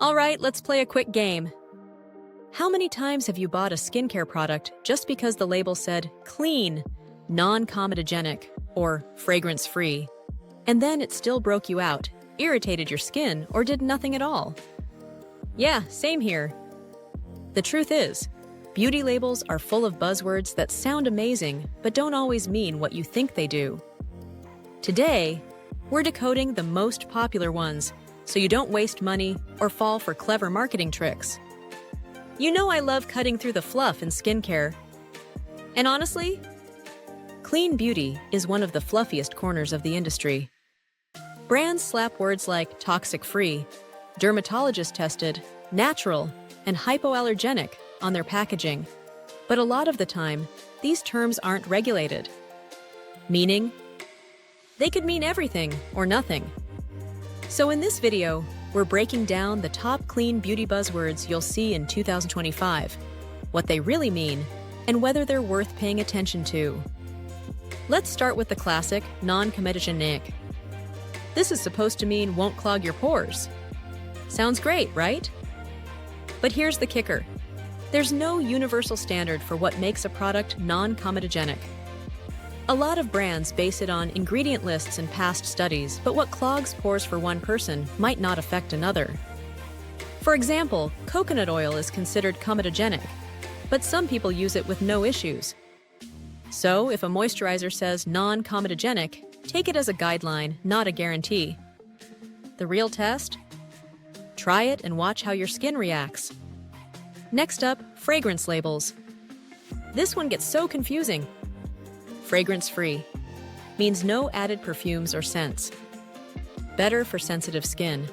All right, let's play a quick game. How many times have you bought a skincare product just because the label said clean, non-comedogenic, or fragrance-free, and then it still broke you out, irritated your skin, or did nothing at all? Yeah, same here. The truth is, beauty labels are full of buzzwords that sound amazing but don't always mean what you think they do. Today, we're decoding the most popular ones so you don't waste money or fall for clever marketing tricks. You know I love cutting through the fluff in skincare. And honestly, clean beauty is one of the fluffiest corners of the industry. Brands slap words like toxic-free, dermatologist-tested, natural, and hypoallergenic on their packaging. But a lot of the time, these terms aren't regulated. Meaning, they could mean everything or nothing. So in this video, we're breaking down the top clean beauty buzzwords you'll see in 2025, what they really mean, and whether they're worth paying attention to. Let's start with the classic non-comedogenic. This is supposed to mean won't clog your pores. Sounds great, right? But here's the kicker. There's no universal standard for what makes a product non-comedogenic. A lot of brands base it on ingredient lists and past studies, but what clogs pores for one person might not affect another. For example, coconut oil is considered comedogenic, but some people use it with no issues. So, if a moisturizer says non-comedogenic, take it as a guideline, not a guarantee. The real test? Try it and watch how your skin reacts. Next up, fragrance labels. This one gets so confusing. Fragrance-free means no added perfumes or scents. Better for sensitive skin.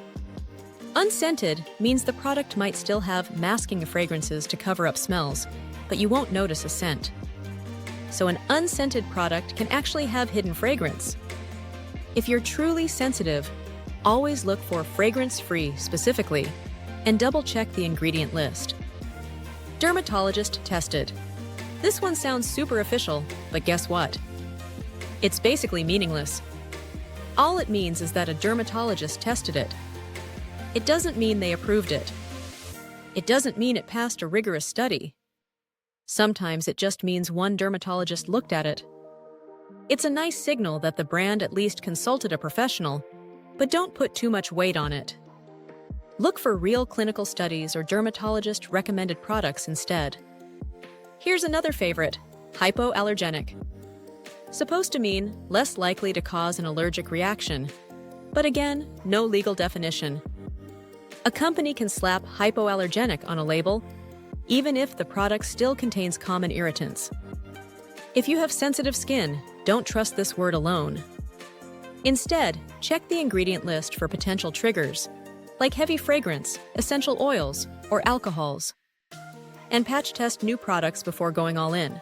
Unscented means the product might still have masking fragrances to cover up smells, but you won't notice a scent. So an unscented product can actually have hidden fragrance. If you're truly sensitive, always look for fragrance-free specifically, and double-check the ingredient list. Dermatologist-tested. This one sounds super official, but guess what? It's basically meaningless. All it means is that a dermatologist tested it. It doesn't mean they approved it. It doesn't mean it passed a rigorous study. Sometimes it just means one dermatologist looked at it. It's a nice signal that the brand at least consulted a professional, but don't put too much weight on it. Look for real clinical studies or dermatologist-recommended products instead. Here's another favorite, hypoallergenic. Supposed to mean less likely to cause an allergic reaction. But again, no legal definition. A company can slap hypoallergenic on a label, even if the product still contains common irritants. If you have sensitive skin, don't trust this word alone. Instead, check the ingredient list for potential triggers, like heavy fragrance, essential oils, or alcohols. And patch test new products before going all in.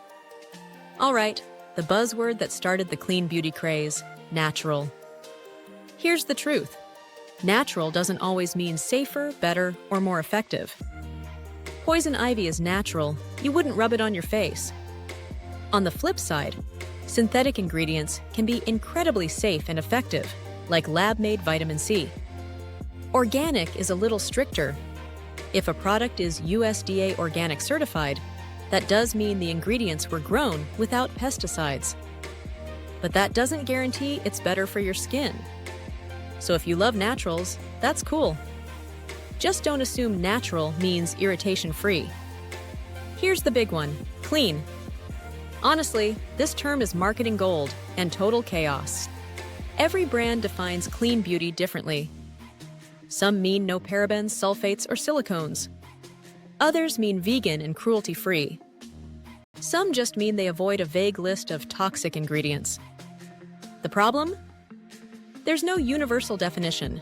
All right, the buzzword that started the clean beauty craze, natural. Here's the truth. Natural doesn't always mean safer, better, or more effective. Poison ivy is natural, you wouldn't rub it on your face. On the flip side, synthetic ingredients can be incredibly safe and effective, like lab-made vitamin C. Organic is a little stricter. If a product is USDA organic certified, that does mean the ingredients were grown without pesticides. But that doesn't guarantee it's better for your skin. So if you love naturals, that's cool. Just don't assume natural means irritation-free. Here's the big one, clean. Honestly, this term is marketing gold and total chaos. Every brand defines clean beauty differently. Some mean no parabens, sulfates, or silicones. Others mean vegan and cruelty-free. Some just mean they avoid a vague list of toxic ingredients. The problem? There's no universal definition.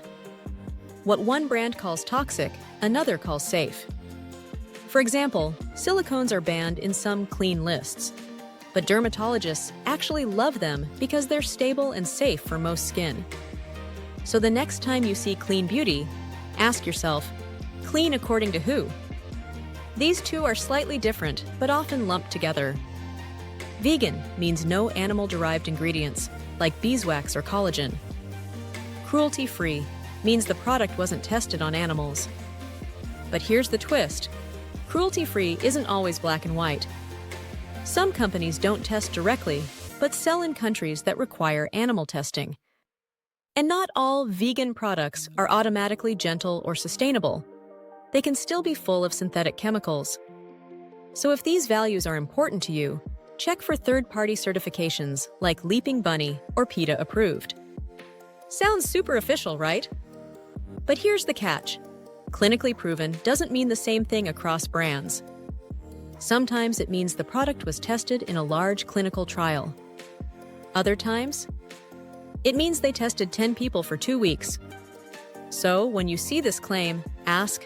What one brand calls toxic, another calls safe. For example, silicones are banned in some clean lists, but dermatologists actually love them because they're stable and safe for most skin. So the next time you see clean beauty, ask yourself, clean according to who? These two are slightly different, but often lumped together. Vegan means no animal-derived ingredients, like beeswax or collagen. Cruelty-free means the product wasn't tested on animals. But here's the twist. Cruelty-free isn't always black and white. Some companies don't test directly, but sell in countries that require animal testing. And not all vegan products are automatically gentle or sustainable. They can still be full of synthetic chemicals. So if these values are important to you, check for third-party certifications like Leaping Bunny or PETA approved. Sounds super official, right? But here's the catch. Clinically proven doesn't mean the same thing across brands. Sometimes it means the product was tested in a large clinical trial. Other times, it means they tested 10 people for 2 weeks. So when you see this claim, ask,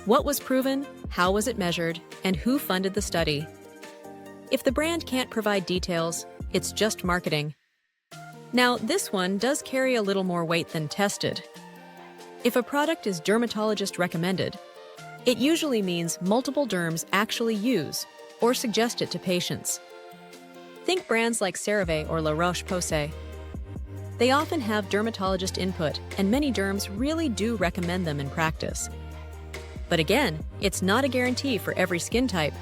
what was proven, how was it measured, and who funded the study? If the brand can't provide details, it's just marketing. Now, this one does carry a little more weight than tested. If a product is dermatologist recommended, it usually means multiple derms actually use or suggest it to patients. Think brands like CeraVe or La Roche-Posay. They often have dermatologist input, and many derms really do recommend them in practice. But again, it's not a guarantee for every skin type.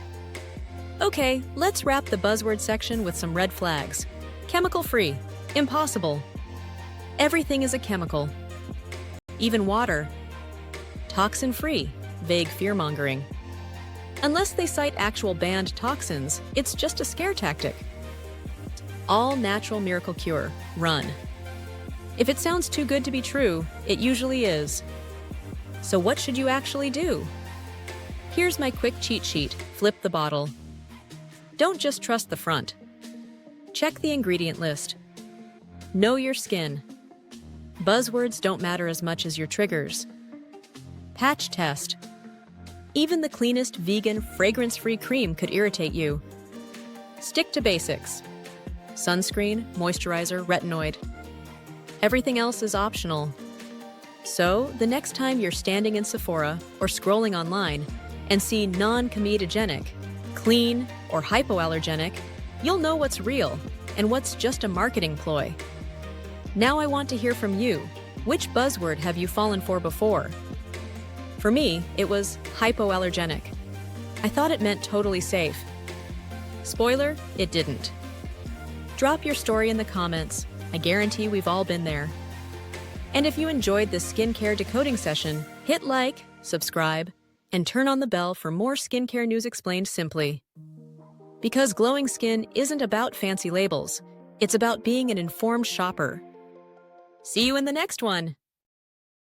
Okay, let's wrap the buzzword section with some red flags. Chemical-free. Impossible. Everything is a chemical. Even water. Toxin-free. Vague fear-mongering. Unless they cite actual banned toxins, it's just a scare tactic. All natural miracle cure. Run. If it sounds too good to be true, it usually is. So what should you actually do? Here's my quick cheat sheet. Flip the bottle. Don't just trust the front. Check the ingredient list. Know your skin. Buzzwords don't matter as much as your triggers. Patch test. Even the cleanest vegan, fragrance-free cream could irritate you. Stick to basics. Sunscreen, moisturizer, retinoid. Everything else is optional. So, the next time you're standing in Sephora or scrolling online and see non-comedogenic, clean, or hypoallergenic, you'll know what's real and what's just a marketing ploy. Now I want to hear from you. Which buzzword have you fallen for before? For me, it was hypoallergenic. I thought it meant totally safe. Spoiler, it didn't. Drop your story in the comments. I guarantee we've all been there. And if you enjoyed this skincare decoding session, hit like, subscribe, and turn on the bell for more skincare news explained simply. Because glowing skin isn't about fancy labels, it's about being an informed shopper. See you in the next one!